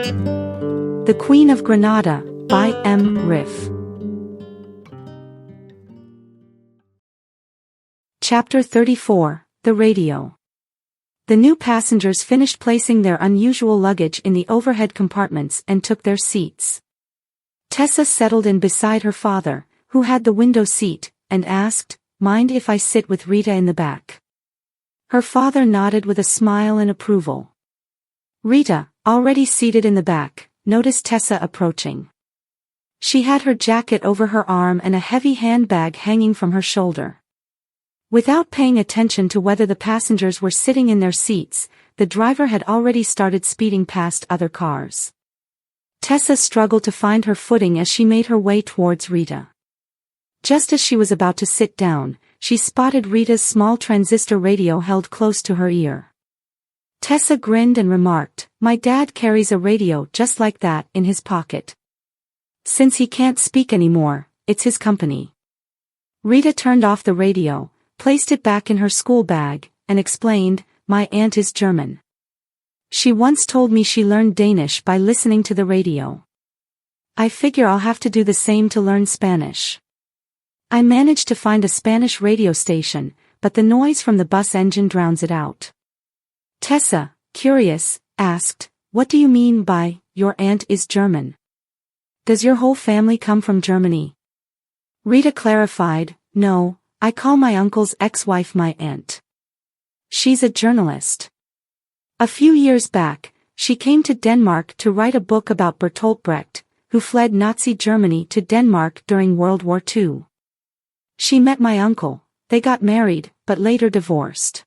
The Queen of Granada, by M. Riff. Chapter 34, The Radio. The new passengers finished placing their unusual luggage in the overhead compartments and took their seats. Tessa settled in beside her father, who had the window seat, and asked, "Mind if I sit with Rita in the back?" Her father nodded with a smile and approval. Rita, already seated in the back, noticed Tessa approaching. She had her jacket over her arm and a heavy handbag hanging from her shoulder. Without paying attention to whether the passengers were sitting in their seats, the driver had already started speeding past other cars. Tessa struggled to find her footing as she made her way towards Rita. Just as she was about to sit down, she spotted Rita's small transistor radio held close to her ear. Tessa grinned and remarked, "My dad carries a radio just like that in his pocket. Since he can't speak anymore, it's his company." Rita turned off the radio, placed it back in her school bag, and explained, "My aunt is German. She once told me she learned Danish by listening to the radio. I figure I'll have to do the same to learn Spanish." I managed to find a Spanish radio station, but the noise from the bus engine drowns it out. Tessa, curious, asked, "What do you mean by, your aunt is German? Does your whole family come from Germany?" Rita clarified, "No, I call my uncle's ex-wife my aunt. She's a journalist. A few years back, she came to Denmark to write a book about Bertolt Brecht, who fled Nazi Germany to Denmark during World War II. She met my uncle, they got married, but later divorced.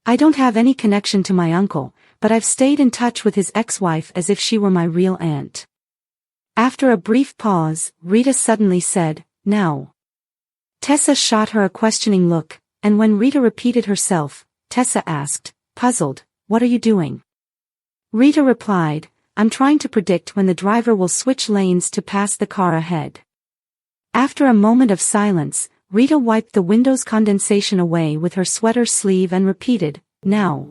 I don't have any connection to my uncle, but I've stayed in touch with his ex-wife as if she were my real aunt." After a brief pause, Rita suddenly said, "Now." Tessa shot her a questioning look, and when Rita repeated herself, Tessa asked, puzzled, "What are you doing?" Rita replied, "I'm trying to predict when the driver will switch lanes to pass the car ahead." After a moment of silence, Rita wiped the window's condensation away with her sweater sleeve and repeated, "Now."